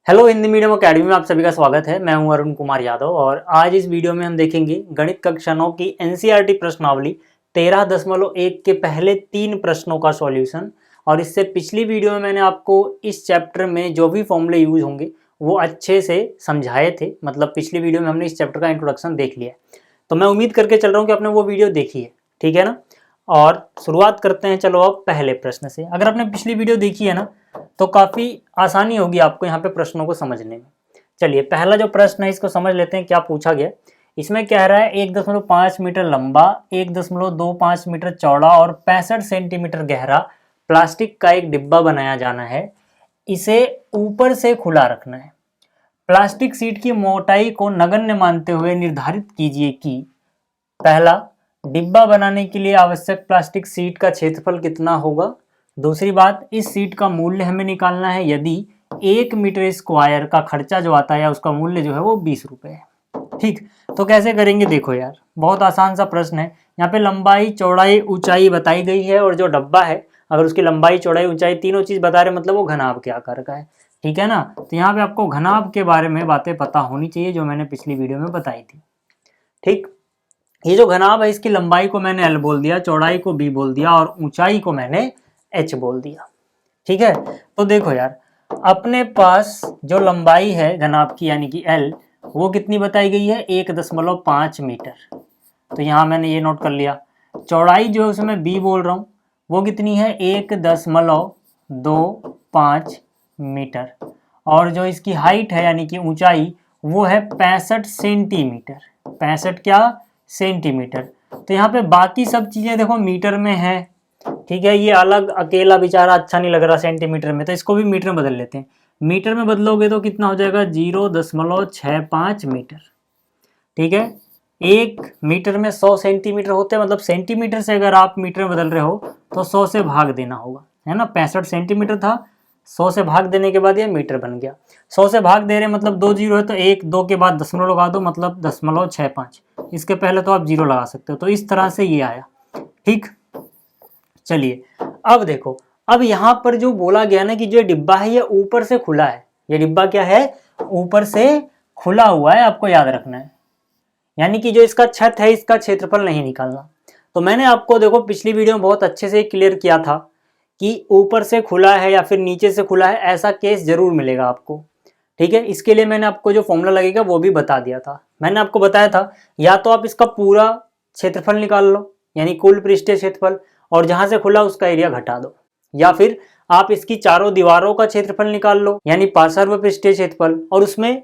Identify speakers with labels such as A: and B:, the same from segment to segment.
A: Hello Hindi medium academy में आप सभी का स्वागत है। मैं हूं अरुण कुमार यादव और आज इस वीडियो में हम देखेंगे गणित कक्षा 9 की एनसीईआरटी प्रश्नावली 13.1 के पहले 3 प्रश्नों का सॉल्यूशन। और इससे पिछली वीडियो में मैंने आपको इस चैप्टर में जो भी फॉर्मूले यूज होंगे वो अच्छे से समझाए थे। मतलब पिछली वीडियो में हमने इस चैप्टर का इंट्रोडक्शन देख लिया, तो मैं उम्मीद करके चल रहा हूँ कि आपने वो वीडियो देखी है, ठीक है ना। और शुरुआत करते हैं चलो अब पहले प्रश्न से। अगर आपने पिछली वीडियो देखी है ना तो काफ़ी आसानी होगी आपको यहाँ पे प्रश्नों को समझने में। चलिए पहला जो प्रश्न है इसको समझ लेते हैं क्या पूछा गया। इसमें कह रहा है 1.5 मीटर लंबा, 1.25 मीटर चौड़ा और 65 सेंटीमीटर गहरा प्लास्टिक का एक डिब्बा बनाया जाना है। इसे ऊपर से खुला रखना है। प्लास्टिक सीट की मोटाई को नगण्य मानते हुए निर्धारित कीजिए कि पहला, डिब्बा बनाने के लिए आवश्यक प्लास्टिक सीट का क्षेत्रफल कितना होगा। दूसरी बात, इस सीट का मूल्य हमें निकालना है यदि 1 मीटर स्क्वायर का खर्चा जो आता है उसका मूल्य जो है वो 20 रुपये है। ठीक, तो कैसे करेंगे देखो यार, बहुत आसान सा प्रश्न है। यहाँ पे लंबाई चौड़ाई ऊंचाई बताई गई है और जो डब्बा है अगर उसकी लंबाई चौड़ाई ऊंचाई तीनों चीज बता रहे मतलब वो घनाभ के आकार का है, ठीक है ना। तो यहाँ पे आपको घनाभ के बारे में बातें पता होनी चाहिए जो मैंने पिछली वीडियो में बताई थी। ठीक, ये जो घनाभ है इसकी लंबाई को मैंने L बोल दिया, चौड़ाई को B बोल दिया और ऊंचाई को मैंने H बोल दिया, ठीक है। तो देखो यार, अपने पास जो लंबाई है घनाभ की यानी कि L वो कितनी बताई गई है 1.5 मीटर, तो यहाँ मैंने ये नोट कर लिया। चौड़ाई जो है उसमें B बोल रहा हूँ वो कितनी है 1.25 मीटर और जो इसकी हाइट है यानी कि ऊंचाई वो है 65 सेंटीमीटर। 65 क्या सेंटीमीटर। तो यहाँ पे बाकी सब चीज़ें देखो मीटर में है, ठीक है। ये अलग अकेला बेचारा अच्छा नहीं लग रहा सेंटीमीटर में, तो इसको भी मीटर में बदल लेते हैं। मीटर में बदलोगे तो कितना हो जाएगा 0.65 मीटर, ठीक है। 1 मीटर में 100 सेंटीमीटर होते हैं, मतलब सेंटीमीटर से अगर आप मीटर में बदल रहे हो तो 100 से भाग देना होगा, है ना। 65 सेंटीमीटर था, 100 से भाग देने के बाद ये मीटर बन गया। 100 से भाग दे रहे मतलब 2 जीरो है तो 1 2 के बाद दशमलव लगा दो मतलब 0.65। इसके पहले तो आप जीरो लगा सकते हो। तो इस तरह से ये आया, ठीक। चलिए अब देखो, अब यहाँ पर जो बोला गया ना कि जो डिब्बा है ये ऊपर से खुला है। ये डिब्बा क्या है, ऊपर से खुला हुआ है, आपको याद रखना है। यानी कि जो इसका छत है इसका क्षेत्रफल नहीं निकालना। तो मैंने आपको देखो पिछली वीडियो में बहुत अच्छे से क्लियर किया था कि ऊपर से खुला है या फिर नीचे से खुला है, ऐसा केस जरूर मिलेगा आपको, ठीक है। इसके लिए मैंने आपको जो फॉर्मूला लगेगा वो भी बता दिया था। मैंने आपको बताया था या तो आप इसका पूरा क्षेत्रफल निकाल लो यानी कुल पृष्ठीय क्षेत्रफल और जहां से खुला उसका एरिया घटा दो, या फिर आप इसकी चारों दीवारों का क्षेत्रफल निकाल लो यानी पार्श्व पृष्ठीय क्षेत्रफल और उसमें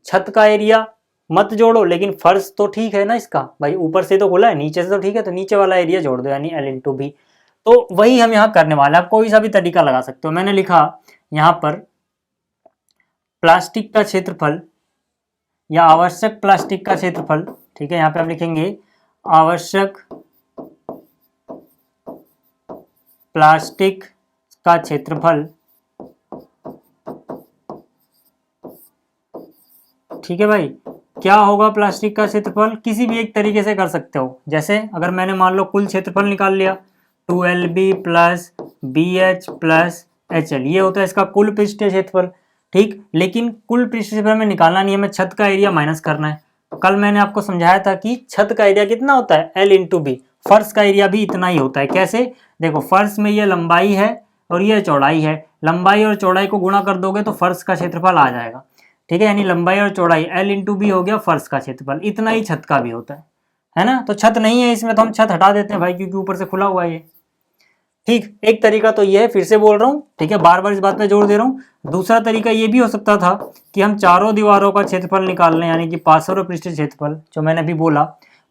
A: छत का एरिया मत जोड़ो, लेकिन फर्श तो ठीक है ना इसका भाई, ऊपर से तो खुला है नीचे से तो ठीक है, तो नीचे वाला एरिया जोड़ दो यानी L इंटू बी। तो वही हम यहाँ करने वाले हैं। आप कोई सा भी तरीका लगा सकते हो। मैंने लिखा यहाँ पर प्लास्टिक का क्षेत्रफल या आवश्यक प्लास्टिक का क्षेत्रफल, ठीक है। यहाँ पे आप लिखेंगे आवश्यक प्लास्टिक का क्षेत्रफल, ठीक है भाई। क्या होगा प्लास्टिक का क्षेत्रफल, किसी भी एक तरीके से कर सकते हो। जैसे अगर मैंने मान लो कुल क्षेत्रफल निकाल लिया 2LB plus BH plus HL, ये होता है इसका कुल पृष्ठीय क्षेत्रफल, ठीक। लेकिन कुल पृष्ठीय क्षेत्रफल में निकालना नहीं है, हमें छत का एरिया माइनस करना है। कल मैंने आपको समझाया था कि छत का एरिया कितना होता है L इंटू बी, फर्श का एरिया भी इतना ही होता है। कैसे, देखो फर्श में ये लंबाई है और ये चौड़ाई है, लंबाई और चौड़ाई को गुणा कर दोगे तो फर्श का क्षेत्रफल आ जाएगा, ठीक है। यानी लंबाई और चौड़ाई L इंटू बी हो गया फर्श का क्षेत्रफल, इतना ही छत का भी होता है ना। तो छत नहीं है इसमें तो हम छत हटा देते हैं भाई, क्योंकि ऊपर से खुला हुआ है ये, ठीक। एक तरीका तो ये है, फिर से बोल रहा हूँ, ठीक है, बार बार इस बात पे जोर दे रहा हूँ। दूसरा तरीका ये भी हो सकता था कि हम चारों दीवारों का क्षेत्रफल निकाल लें यानी कि पार्श्व पृष्ठीय क्षेत्रफल, जो मैंने अभी बोला।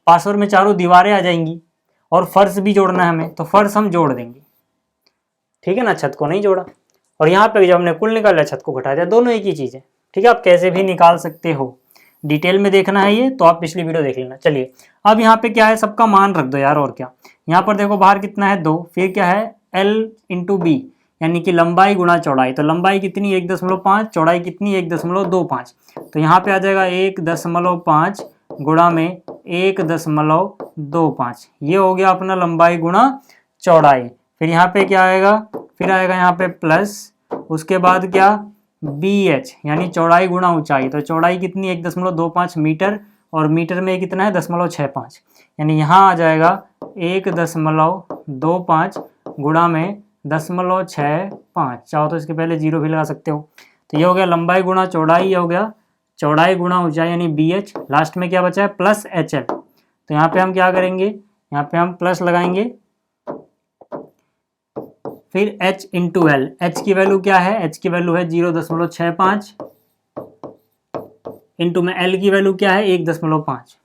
A: पार्श्व में चारों दीवारें आ जाएंगी और फर्श भी जोड़ना है हमें, तो फर्श हम जोड़ देंगे, ठीक है ना, छत को नहीं जोड़ा। और यहाँ पे जब हमने कुल निकाला छत को घटा दिया, दोनों एक ही चीज़ है, ठीक है। आप कैसे भी निकाल सकते हो, डिटेल में देखना है ये तो आप पिछली वीडियो देख लेना। चलिए अब यहाँ पे क्या है, सबका मान रख दो यार, और क्या। यहाँ पर देखो बाहर कितना है 2, फिर क्या है L इंटू बी यानी कि लंबाई गुणा चौड़ाई। तो लंबाई कितनी 1.5, चौड़ाई कितनी 1.25, तो यहाँ पे आ जाएगा 1.5 गुणा में 1.25, ये हो गया अपना लंबाई गुणा चौड़ाई। फिर यहाँ पे क्या आएगा, फिर आएगा यहाँ पे प्लस, उसके बाद क्या BH यानी चौड़ाई गुणा ऊंचाई। तो चौड़ाई कितनी 1.25 मीटर और मीटर में कितना है 0.65, यानी यहाँ आ जाएगा 1.25 गुणा में 0.65। चाहो तो इसके पहले जीरो भी लगा सकते हो। तो ये हो गया लंबाई गुणा चौड़ाई, ये हो गया चौड़ाई गुणा ऊंचाई यानी BH। लास्ट में क्या बचा है प्लस HL। तो यहाँ पे हम क्या करेंगे, यहाँ पे हम प्लस लगाएंगे, फिर H इंटू L। H की वैल्यू क्या है, H की वैल्यू है 0.65 इंटू में L की वैल्यू क्या है 1.5।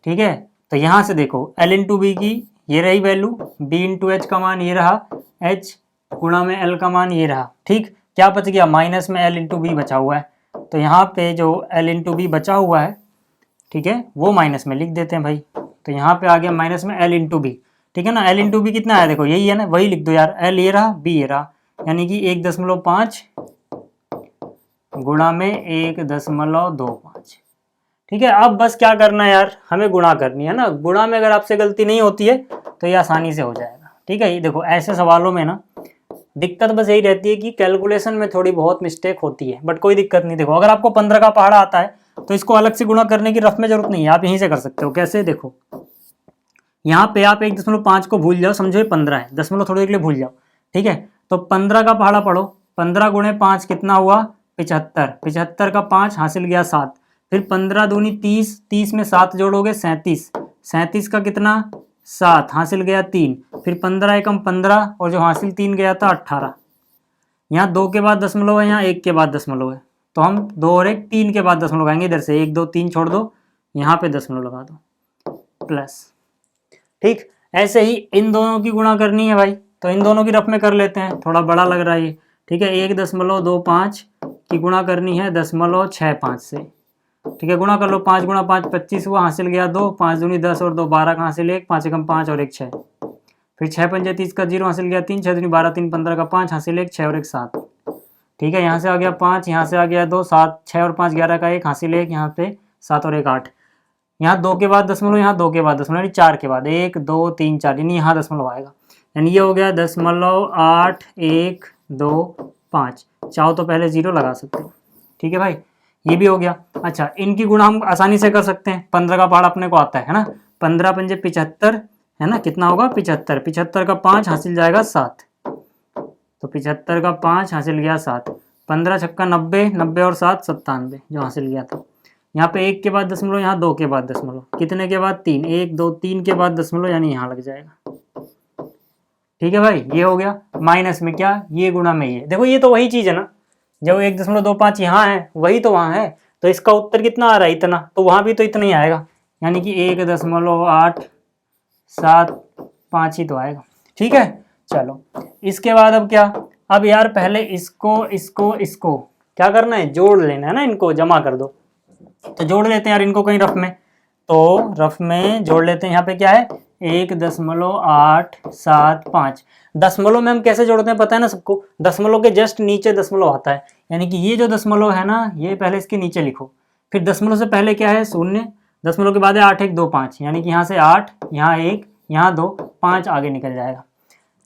A: ठीक है, तो यहां से देखो L इंटू बी की ये रही वैल्यू, B इंटू एच का मान ये रहा, H गुणा में L का मान ये रहा। ठीक, क्या बच गया माइनस में L इंटू बी बचा हुआ है। तो यहाँ पे जो L इंटू बी बचा हुआ है, ठीक है, वो माइनस में लिख देते हैं भाई। तो यहाँ पे आ गया माइनस में L इंटू बी। ठीक है ना, L इंटू बी कितना है देखो यही है ना, वही लिख दो यार, L ये रहा B ये रहा, यानी कि 1.5 गुणा में 1.25। ठीक है, अब बस क्या करना है यार, हमें गुणा करनी है ना। गुणा में अगर आपसे गलती नहीं होती है तो ये आसानी से हो जाएगा। ठीक है, ये देखो ऐसे सवालों में ना दिक्कत बस यही रहती है कि कैलकुलेशन में थोड़ी बहुत मिस्टेक होती है, बट कोई दिक्कत नहीं। देखो अगर आपको 15 का पहाड़ा आता है तो इसको अलग से गुणा करने की रफ में जरूरत नहीं है, आप यहीं से कर सकते हो। कैसे, देखो यहाँ पे आप 1.5 को भूल जाओ, समझो ये 15 है, दशमलव थोड़ी देर के लिए भूल जाओ। ठीक है, तो 15 का पहाड़ा पढ़ो, 15 गुणे 5 कितना हुआ 75, 75 का 5 हासिल गया 7, फिर 15 दूनी 30, 30 में 7 जोड़ोगे 37, 37 का कितना 7 हासिल गया 3, फिर 15 एकम 15 और जो हासिल 3 गया था 18। यहाँ 2 के बाद दशमलव है, यहाँ 1 के बाद दशमलव है, तो हम 2 और 1 3 के बाद दशमलव लगाएंगे। इधर से 1 2 3 छोड़ दो, यहाँ पे दशमलव लगा दो प्लस। ठीक, ऐसे ही इन दोनों की गुणा करनी है भाई, तो इन दोनों की रफ में कर लेते हैं, थोड़ा बड़ा लग रहा है ये। ठीक है, 1.25 की गुणा करनी है 0.65 से। ठीक है, गुणा कर लो, 5 गुणा 5 25 हुआ, हासिल गया 2, 5 दूनी 10 और 2 12 का हासिल 1, 5 एकम 5 और 1 6, फिर 6 पंजे 30 का 0 हासिल गया 3, 6 दूनी 12 3 15 का 5 हासिल 1 6 और 1 7। ठीक है, यहाँ से आ गया 5, यहाँ से आ गया 2, 7 6 और 5 11 का 1 हासिल 1, यहाँ पे 7 और 1 8, यहाँ 2 के बाद दशमलव, यहाँ 2 के बाद दशमलव, यानी 4 के बाद 1 2 3 4, यानी यहाँ दशमलव आएगा, यानी ये हो गया 0.8 1 2 5। चाहो तो पहले 0 लगा सकते हो। ठीक है भाई, ये भी हो गया। अच्छा, इनकी गुणा हम आसानी से कर सकते हैं, 15 का पहाड़ा अपने को आता है ना, 15 पंजे 75 है ना, कितना होगा 75, 75 का 5 हासिल जाएगा 7, तो 75 का 5 हासिल गया 7, 15 छक्का 90, 90 और 7 97 जो हासिल गया था। यहाँ पे 1 के बाद दशमलव, यहाँ 2 के बाद दशमलव, कितने के बाद 3, 1 2 3 के बाद दशमलव, यानी यहाँ लग जाएगा। ठीक है भाई, ये हो गया। माइनस में क्या, ये गुणा में ये, देखो ये तो वही चीज है ना, जब 1.25 यहाँ है वही तो वहाँ है, तो इसका उत्तर कितना आ रहा है इतना, तो वहाँ भी तो इतना ही आएगा, यानी कि 1.875 ही तो आएगा। ठीक है, चलो इसके बाद अब क्या, अब यार पहले इसको क्या करना है, जोड़ लेना है ना, इनको जमा कर दो। तो जोड़ लेते हैं यार इनको कहीं रफ में, तो रफ में जोड़ लेते हैं। यहाँ पे क्या है 1.875। दशमलव में हम कैसे जोड़ते हैं पता है ना सबको, दशमलव के जस्ट नीचे दशमलव आता है, यानी कि ये जो दशमलव है ना, ये पहले इसके नीचे लिखो, फिर दशमलव से पहले क्या है 0, दशमलव के बाद है 8 1 2 5, यानी कि यहाँ से 8, यहाँ 1, यहाँ 2 5 आगे निकल जाएगा।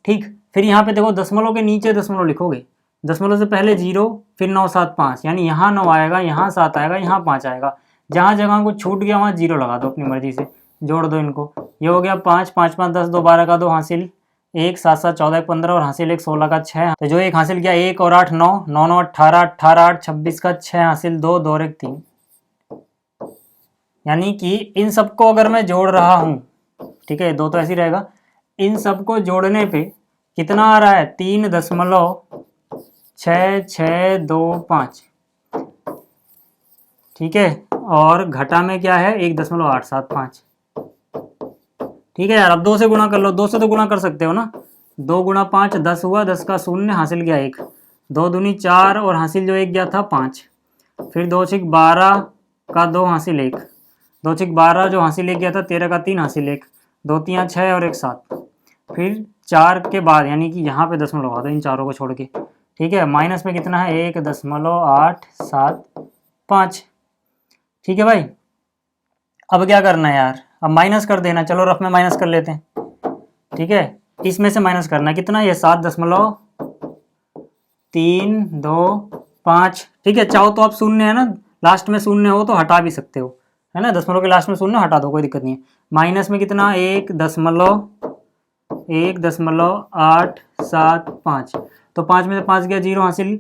A: ठीक, फिर यहाँ पे देखो दशमलव के नीचे दशमलव लिखोगे, दशमलव से पहले 0, फिर 9 7 5, यानी यहाँ 9 आएगा, यहाँ 7 आएगा, यहाँ 5 आएगा, जहाँ जगह को छूट गया वहाँ 0 लगा दो अपनी मर्जी से, जोड़ दो इनको। ये हो गया 5 5 5 10 2 12 का 2 हासिल 1 7 7 14 15 और हासिल 1 16 का 6, तो जो एक हासिल किया 1 और 8 9 9 9 18 18 8 26 का 6 हासिल 2 2 और 1 3, यानी कि इन सबको अगर मैं जोड़ रहा हूँ, ठीक है, 2 तो ऐसे ही रहेगा, इन सबको जोड़ने पे कितना आ रहा है 3.6625। ठीक है, और घटा में क्या है 1.875। ठीक है यार, अब 2 से गुणा कर लो, 2 से तो गुणा कर सकते हो ना, 2 गुणा 5 10 हुआ, 10 का 0 हासिल गया 1, 2 दूनी 4 और हासिल जो 1 गया था 5, फिर 2 6 12 का 2 हासिल 1, 2 6 12 जो हासिल 1 गया था 13 का 3 हासिल 1, 2 3 6 और 1 7, फिर 4 के बाद यानी कि यहाँ पे दशमलव लगा दो इन चारों को छोड़ के। ठीक है, माइनस में कितना है 1.875। ठीक है भाई, अब क्या करना है यार, अब माइनस कर देना, चलो रफ में माइनस कर लेते हैं। ठीक है, इसमें से माइनस करना है कितना, ये 7.75 3 2 5, ठीक है। चाहो तो आप शून्य है ना, लास्ट में शून्य हो तो हटा भी सकते हो, है ना, दशमलव के लास्ट में शून्य हटा दो, कोई दिक्कत नहीं है। माइनस में कितना 1.875, तो 5 में से 5 गया 0 हासिल,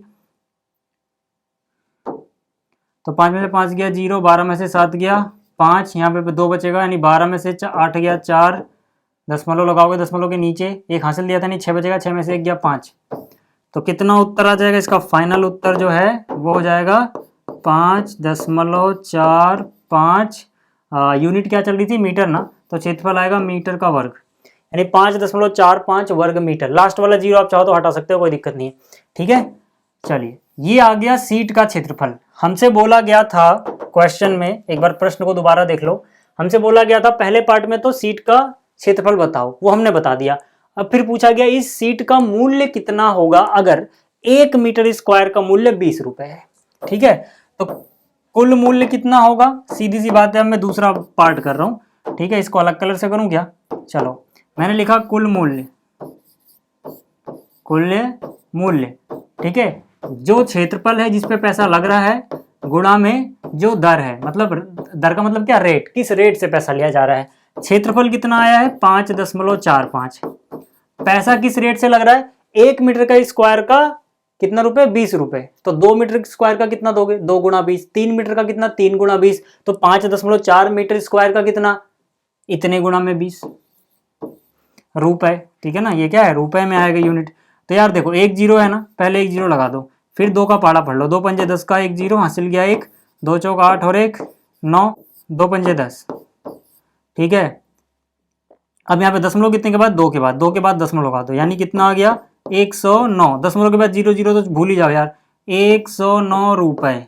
A: तो 5 में से 5 गया 0, 12 में से 7 गया 5, यहाँ पे 2 बचेगा, यानी 12 में से 8 गया 4, दशमलव लगाओगे दशमलव के नीचे एक हासिल दिया था, नहीं 6 बचेगा, 6 में से 1 गया 5, तो कितना उत्तर आ जाएगा इसका? फाइनल उत्तर जो है वो हो जाएगा 5.45। यूनिट क्या चल रही थी? मीटर ना, तो क्षेत्रफल आएगा मीटर का वर्ग, यानी 5.45 वर्ग मीटर। लास्ट वाला 0 आप चाहो तो हटा सकते हो, कोई दिक्कत नहीं है, ठीक है। चलिए, ये आ गया सीट का क्षेत्रफल। हमसे बोला गया था क्वेश्चन में, एक बार प्रश्न को दोबारा देख लो, हमसे बोला गया था पहले पार्ट में तो सीट का क्षेत्रफल बताओ, वो हमने बता दिया। अब फिर पूछा गया इस सीट का मूल्य कितना होगा अगर 1 मीटर स्क्वायर का मूल्य 20 रुपए है, ठीक है। तो कुल मूल्य कितना होगा? सीधी सी बात है, अब मैं दूसरा पार्ट कर रहा हूं, ठीक है। इसको अलग कलर से करूं क्या? चलो, मैंने लिखा कुल मूल्य, मूल्य, ठीक है। जो क्षेत्रफल है जिसपे पैसा लग रहा है गुणा में जो दर है, मतलब दर का मतलब क्या? रेट, किस रेट से पैसा लिया जा रहा है। क्षेत्रफल कितना आया है? 5.45। पैसा किस रेट से लग रहा है? 1 मीटर का स्क्वायर का कितना रुपए? 20 रुपए। तो 2 मीटर स्क्वायर का कितना दोगे? 2 गुणा 20। 3 मीटर का कितना? 3 गुणा 20। तो 5.4 मीटर स्क्वायर का कितना? इतने गुणा में 20 रुपए, ठीक है ना। ये क्या है? रुपए में आएगा यूनिट। तो यार देखो, 1 0 है ना, पहले 1 0 लगा दो, फिर 2 का पाड़ा पढ़ लो, 2 पंजे 10 का 1 0 हासिल गया 1, 2 चौक 8 और 1 9, 2 पंजे 10, ठीक है। अब यहाँ पे दशमलव कितने के बाद? 2 के बाद, 2 के बाद दशमलव लगा दो, यानी कितना आ गया? 109। दशमलव के बाद 0 0 तो भूल ही जाओ यार, 109 रुपए,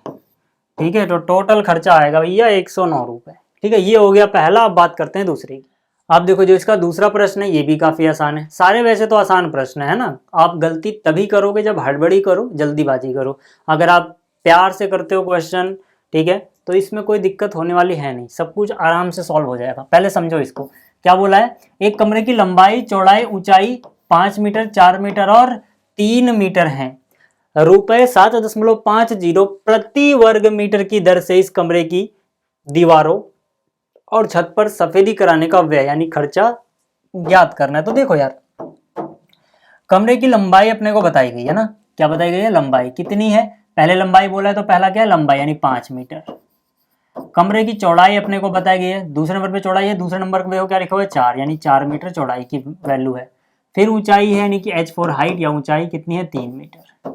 A: ठीक है। तो टोटल खर्चा आएगा भैया 109 रुपए, ठीक है। ये हो गया पहला। अब बात करते हैं दूसरे की। आप देखो, जो इसका दूसरा प्रश्न है ये भी काफी आसान है। सारे वैसे तो आसान प्रश्न है ना, आप गलती तभी करोगे जब हड़बड़ी करो, जल्दीबाजी करो। अगर आप प्यार से करते हो क्वेश्चन, ठीक है, तो इसमें कोई दिक्कत होने वाली है नहीं, सब कुछ आराम से सॉल्व हो जाएगा। पहले समझो इसको, क्या बोला है? एक कमरे की लंबाई, चौड़ाई, ऊंचाई 5 मीटर, 4 मीटर और 3 मीटर है। रुपए 7.50 प्रति वर्ग मीटर की दर से इस कमरे की दीवारों और छत पर सफेदी कराने का व्यय यानी खर्चा ज्ञात करना है। तो देखो यार, कमरे की लंबाई अपने को बताई गई है ना, क्या बताई गई है? लंबाई कितनी है? पहले लंबाई बोला है तो पहला क्या है? लंबाई यानी 5 मीटर। कमरे की चौड़ाई अपने को बताई गई है, दूसरे नंबर पे चौड़ाई है, दूसरे नंबर पे क्या लिखा हुआ है? 4, यानी 4 मीटर चौड़ाई की वैल्यू है। फिर ऊंचाई है, यानी कि h4 हाइट या ऊंचाई कितनी है? 3 मीटर,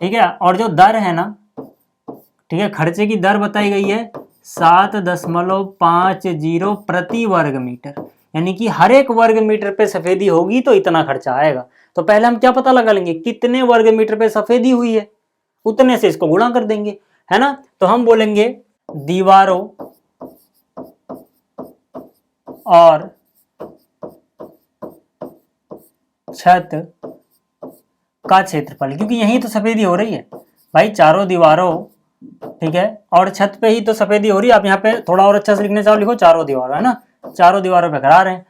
A: ठीक है। और जो दर है ना, ठीक है, खर्चे की दर बताई गई है 7.50 प्रति वर्ग मीटर, यानी कि हर एक वर्ग मीटर पे सफेदी होगी तो इतना खर्चा आएगा। तो पहले हम क्या पता लगा लेंगे? कितने वर्ग मीटर पे सफेदी हुई है, उतने से इसको गुणा कर देंगे, है ना। तो हम बोलेंगे दीवारों और छत का क्षेत्रफल, क्योंकि यही तो सफेदी हो रही है भाई, चारों दीवारों, ठीक है, और छत पे ही तो सफेदी हो रही है। आप यहाँ पे थोड़ा और अच्छा से लिखने चाहो, लिखो चारों दीवारों, है ना, चारों दीवारों पे करा रहे हैं।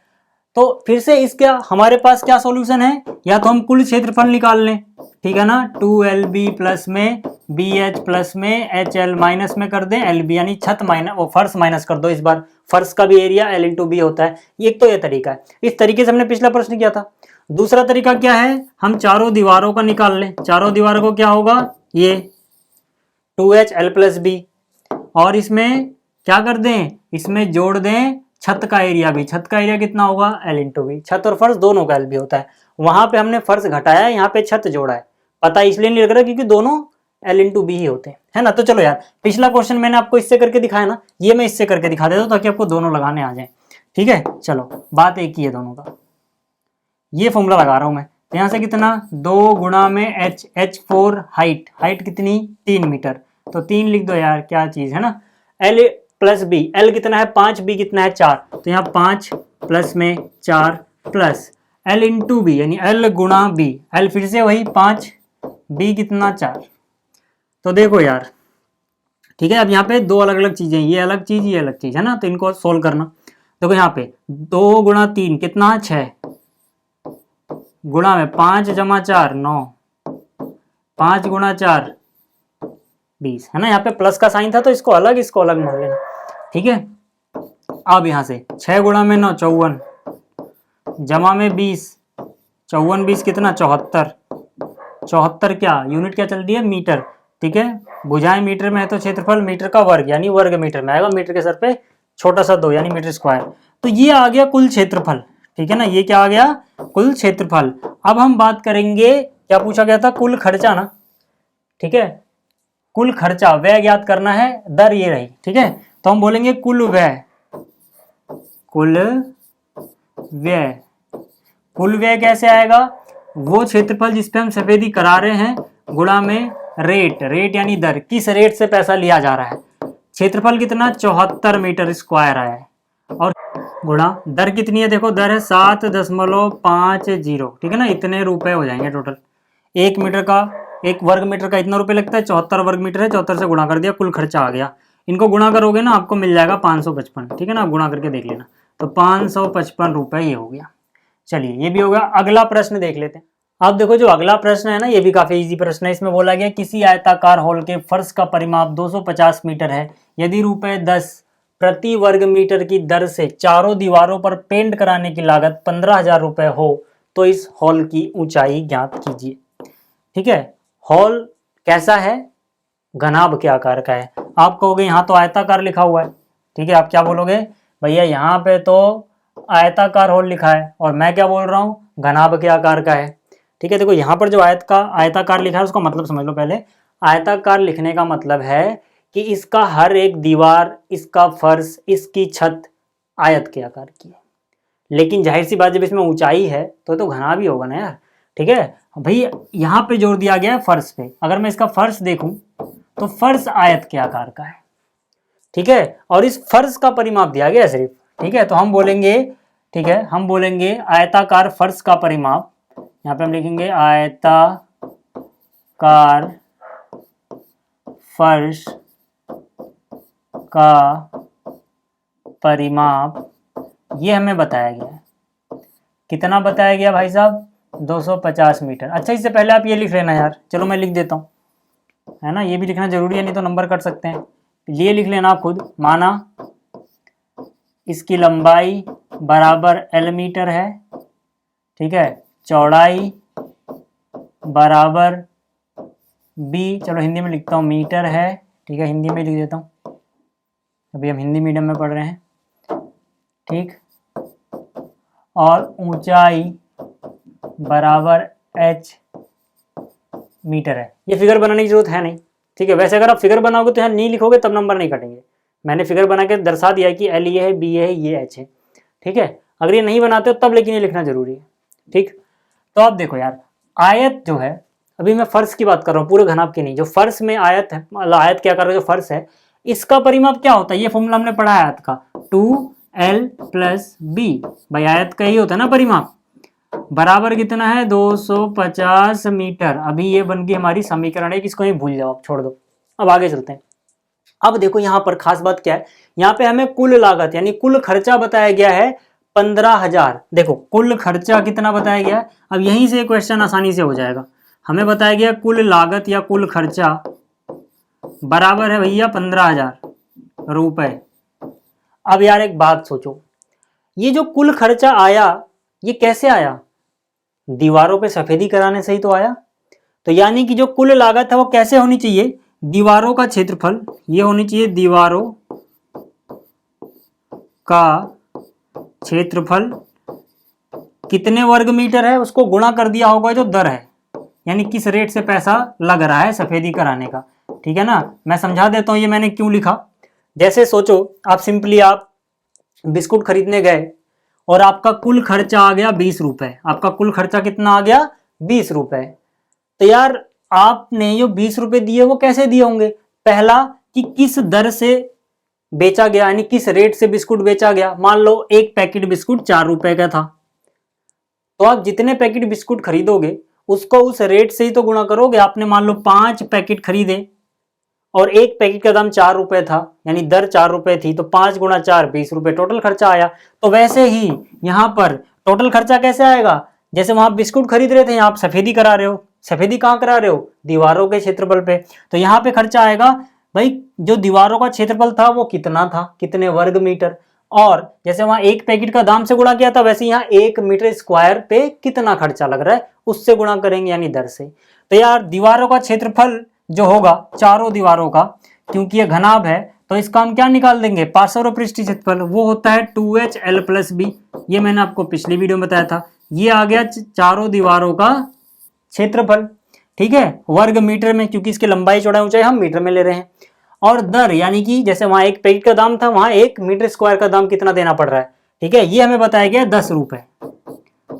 A: तो फिर से इसका हमारे पास क्या सॉल्यूशन है? या तो हम कुल क्षेत्रफल निकाल लें, ठीक है ना, 2LB प्लस में BH प्लस में HL माइनस में कर दें LB, यानी छत माइनस, वो फर्श माइनस कर दो। इस बार फर्श का भी एरिया L इंटू बी होता है। एक तो ये तरीका है, इस तरीके से हमने पिछला प्रश्न किया था। दूसरा तरीका क्या है? हम चारों दीवारों का निकाल लें। चारों दीवारों को क्या होगा? ये 2HL प्लस बी, और इसमें क्या कर दें? इसमें जोड़ दें छत का एरिया भी। छत का एरिया कितना होगा? L into B. छत और फर्श दोनों का L भी होता है। वहां पे हमने फर्श घटाया, यहाँ पे छत जोड़ा है। पता इसलिए नहीं लग रहा क्योंकि दोनों L इंटू बी ही होते हैं, है ना। तो चलो यार, पिछला क्वेश्चन मैंने आपको इससे करके दिखाया ना, ये मैं इससे करके दिखा देता हूं ताकि आपको दोनों लगाने आ जाए, ठीक है। चलो, बात एक ही है दोनों का। ये फॉर्मूला लगा रहा हूं मैं, तो यहाँ से कितना? 2 गुणा में H4 हाइट, हाइट कितनी? 3 मीटर, तो 3 लिख दो यार, क्या चीज है ना। L प्लस बी, L कितना है? 5, B कितना है? 4, तो यहाँ 5 प्लस में 4 प्लस L इंटू बी, यानी L गुणा बी। L फिर से वही 5, B कितना? 4। तो देखो यार, ठीक है, अब यहाँ पे दो अलग अलग चीजें, ये अलग चीज, ये अलग चीज, है ना। तो इनको सोल्व करना। देखो यहाँ पे 2 गुणा 3 कितना? 6, गुणा में 5 जमा 4 9, 5 गुणा 4 20 है ना, यहाँ पे प्लस का साइन था तो इसको अलग मान लेना, ठीक है। अब यहाँ से 6 गुणा में 9 54, जमा में 20, 54 20 कितना 74, 74 क्या यूनिट क्या चलती है मीटर, ठीक है। भुजाएं मीटर में है तो क्षेत्रफल मीटर का वर्ग यानी वर्ग मीटर में आएगा, मीटर के सर पे छोटा सा 2 यानी मीटर स्क्वायर। तो ये आ गया कुल क्षेत्रफल, ठीक है ना, ये क्या आ गया कुल क्षेत्रफल। अब हम बात करेंगे, क्या पूछा गया था, कुल खर्चा ना, ठीक है, कुल खर्चा, व्यय ज्ञात करना है, दर ये रही, ठीक है। तो हम बोलेंगे कुल व्यय, कुल व्यय, कुल व्यय कैसे आएगा, वो क्षेत्रफल जिसपे हम सफेदी करा रहे हैं गुणा में रेट, रेट यानी दर, किस रेट से पैसा लिया जा रहा है। क्षेत्रफल कितना 74 मीटर स्क्वायर आया है, और गुणा दर कितनी है, देखो दर है 7.50, ठीक है ना, इतने रुपए हो जाएंगे टोटल। 1 मीटर का, 1 वर्ग मीटर का इतना रुपए लगता है, 74 वर्ग मीटर है, 74 से गुणा कर दिया, कुल खर्चा आ गया। इनको गुणा करोगे ना आपको मिल जाएगा 555, ठीक है ना, गुणा करके देख लेना। तो 555 रुपए ये हो गया। चलिए ये भी होगा। अगला प्रश्न देख लेते हैं। अब देखो जो अगला प्रश्न है ना, ये भी काफी इजी प्रश्न है। इसमें बोला गया किसी आयताकार हॉल के फर्श का परिमाप 250 मीटर है, यदि ₹10 प्रति वर्ग मीटर की दर से चारों दीवारों पर पेंट कराने की लागत 15,000 रुपए हो तो इस हॉल की ऊंचाई ज्ञात कीजिए, ठीक है। हॉल कैसा है, घनाभ के आकार का है। आप कहोगे यहाँ तो आयताकार लिखा हुआ है, ठीक है, आप क्या बोलोगे, भैया यहाँ पे तो आयताकार हॉल लिखा है और मैं क्या बोल रहा हूँ घनाभ के आकार का है, ठीक है। देखो यहाँ पर जो आयताकार लिखा है उसका मतलब समझ लो पहले। आयताकार लिखने का मतलब है कि इसका हर एक दीवार, इसका फर्श, इसकी छत आयत के आकार की है। लेकिन जाहिर सी बात जब इसमें ऊंचाई है तो घना भी होगा ना यार, ठीक है। भाई यहाँ पे जोर दिया गया है फर्श पे, अगर मैं इसका फर्श देखूं तो फर्श आयत के आकार का है, ठीक है, और इस फर्श का परिमाप दिया गया सिर्फ, ठीक है। तो हम बोलेंगे, ठीक है, हम बोलेंगे आयताकार फर्श का परिमाप, यहाँ पे हम लिखेंगे आयताकार फर्श का परिमाप, ये हमें बताया गया है। कितना बताया गया भाई साहब, 250 मीटर। अच्छा इससे पहले आप ये लिख लेना यार, चलो मैं लिख देता हूँ, है ना, ये भी लिखना जरूरी है नहीं तो नंबर कट सकते हैं। ये लिख लेना आप खुद, माना इसकी लंबाई बराबर L मीटर है, ठीक है, चौड़ाई बराबर B, चलो हिंदी में लिखता हूँ, मीटर है, ठीक है, हिंदी में लिख देता हूँ, अभी हम हिंदी मीडियम में पढ़ रहे हैं, ठीक, और ऊंचाई बराबर H मीटर है। ये फिगर बनाने की जरूरत है नहीं, ठीक है। वैसे अगर आप फिगर बनाओगे तो यहाँ नहीं लिखोगे तब नंबर नहीं कटेंगे। मैंने फिगर बना के दर्शा दिया कि L ये है, B ये है, ये H है, ठीक है। अगर ये नहीं बनाते हो तब लेकिन ये लिखना जरूरी है, ठीक। तो आप देखो यार, आयत जो है, अभी मैं फर्श की बात कर रहा हूँ, पूरे घनाभ की नहीं, जो फर्श में आयत है, आयत क्या कर रहा है, जो फर्श है इसका परिमाप क्या होता है, ये फॉर्मूला हमने पढ़ा है आयत का, 2L + B। भाई आयत का ही होता है ना परिमाप, बराबर कितना है 250 मीटर। अभी ये बन गई हमारी समीकरण है, इसको ही भूल जाओ, छोड़ दो। अब आगे चलते हैं। अब देखो यहाँ पर खास बात क्या है, यहाँ पे हमें कुल लागत यानी कुल खर्चा बताया गया है 15,000। देखो कुल खर्चा कितना बताया गया है, अब यहीं से क्वेश्चन आसानी से हो जाएगा। हमें बताया गया कुल लागत या कुल खर्चा बराबर है भैया 15,000 रुपए। अब यार एक बात सोचो, ये जो कुल खर्चा आया ये कैसे आया, दीवारों पे सफेदी कराने से ही तो आया। तो यानी कि जो कुल लागत है वो कैसे होनी चाहिए, दीवारों का क्षेत्रफल, ये होनी चाहिए दीवारों का क्षेत्रफल कितने वर्ग मीटर है उसको गुणा कर दिया होगा जो दर है, यानी किस रेट से पैसा लग रहा है सफेदी कराने का, ठीक है ना। मैं समझा देता हूं ये मैंने क्यों लिखा। जैसे सोचो आप सिंपली आप बिस्कुट खरीदने गए और आपका कुल खर्चा आ गया 20 रुपए। आपका कुल खर्चा कितना आ गया 20 रुपए। तो यार आपने जो 20 रुपए दिए वो कैसे दिए होंगे, पहला कि किस दर से बेचा गया, यानी किस रेट से बिस्कुट बेचा गया। मान लो एक पैकेट बिस्कुट 4 रुपए का था, तो आप जितने पैकेट बिस्कुट खरीदोगे उसको उस रेट से ही तो गुणा करोगे। आपने मान लो 5 पैकेट खरीदे और एक पैकेट का दाम 4 रुपए था, यानी दर 4 रुपए थी, तो 5 गुणा 4 20 रुपए टोटल खर्चा आया। तो वैसे ही यहाँ पर टोटल खर्चा कैसे आएगा, जैसे वहां बिस्कुट खरीद रहे थे यहाँ आप सफेदी करा रहे हो, सफेदी कहाँ करा रहे हो, दीवारों के क्षेत्रफल पे। तो यहाँ पे खर्चा आएगा भाई, जो दीवारों का क्षेत्रफल था वो कितना था, कितने वर्ग मीटर, और जैसे वहां एक पैकेट का दाम से गुणा किया था, वैसे यहाँ 1 मीटर स्क्वायर पे कितना खर्चा लग रहा है उससे गुणा करेंगे, यानी दर से। तो यार दीवारों का क्षेत्रफल जो होगा चारों दीवारों का, क्योंकि ये घनाभ है तो इसका हम क्या निकाल देंगे, पार्श्व पृष्ठीय क्षेत्रफल, वो होता है 2HL + B। ये मैंने आपको पिछली वीडियो में बताया था। ये आ गया चारों दीवारों का क्षेत्रफल, ठीक है, वर्ग मीटर में, क्योंकि इसकी लंबाई चौड़ाई ऊंचाई हम मीटर में ले रहे हैं। और दर, यानी कि जैसे वहां एक पैकेट का दाम था, वहां 1 मीटर स्क्वायर का दाम कितना देना पड़ रहा है, ठीक है, ये हमें बताया गया 10 रुपए,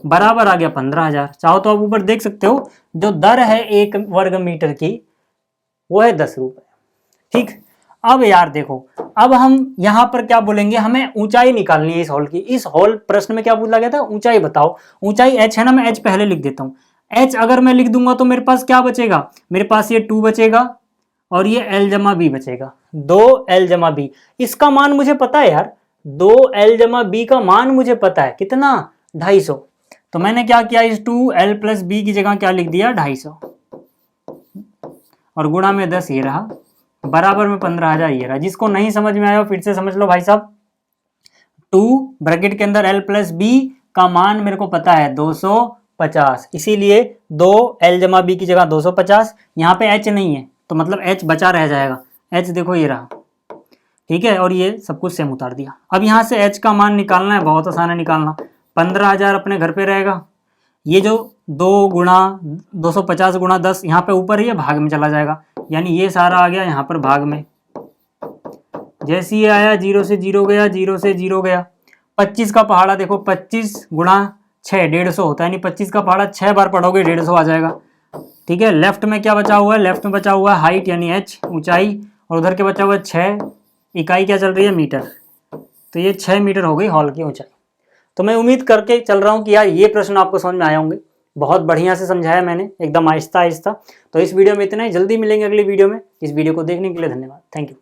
A: बराबर आ गया 15,000। चाहो तो आप ऊपर देख सकते हो, जो दर है 1 वर्ग मीटर की वो है 10 रुपए, ठीक। अब यार देखो, अब हम यहां पर क्या बोलेंगे, हमें ऊंचाई निकालनी है इस हॉल की। इस हॉल प्रश्न में क्या पूछा गया था, ऊंचाई बताओ। ऊंचाई h है ना, मैं h पहले लिख देता हूँ। h अगर मैं लिख दूंगा तो मेरे पास क्या बचेगा, मेरे पास ये 2 बचेगा और ये l जमा b बचेगा, 2l जमा b। इसका मान मुझे पता है यार, 2l जमा b का मान मुझे पता है, कितना, 250। तो मैंने क्या किया, इस 2l + b की जगह क्या लिख दिया, 250, और गुणा में 10 ये रहा, बराबर में 15,000 ये रहा। जिसको नहीं समझ में आया फिर से समझ लो भाई साहब। 2 ब्रैकेट के अंदर l + b का मान मेरे को पता है 250, इसीलिए 2l जमा b की जगह 250। यहाँ पे h नहीं है तो मतलब h बचा रह जाएगा, h देखो ये रहा, ठीक है, और ये सब कुछ सेम उतार दिया। अब यहाँ से h का मान निकालना है, बहुत आसान है निकालना। 15,000 अपने घर पे रहेगा, ये जो 2 गुणा 250 गुणा 10 यहाँ पे ऊपर ही है, भाग में चला जाएगा, यानी ये सारा आ गया यहाँ पर भाग में। जैसे ये आया 0 से 0 गया, 0 से 0 गया। 25 का पहाड़ा देखो, 25 गुणा 6 150 होता है, यानी 25 का पहाड़ा 6 बार पढ़ोगे 150 आ जाएगा, ठीक है। लेफ्ट में क्या बचा हुआ है, लेफ्ट में बचा हुआ है हाइट यानी h, ऊंचाई, और उधर के बचा हुआ है 6, इकाई क्या चल रही है, मीटर। तो ये 6 मीटर हो गई हॉल की ऊंचाई। तो मैं उम्मीद करके चल रहा हूँ कि यार ये प्रश्न आपको समझ में आए होंगे। बहुत बढ़िया से समझाया मैंने, एकदम आहिस्ता आहिस्ता। तो इस वीडियो में इतना ही, जल्दी मिलेंगे अगली वीडियो में। इस वीडियो को देखने के लिए धन्यवाद, थैंक यू।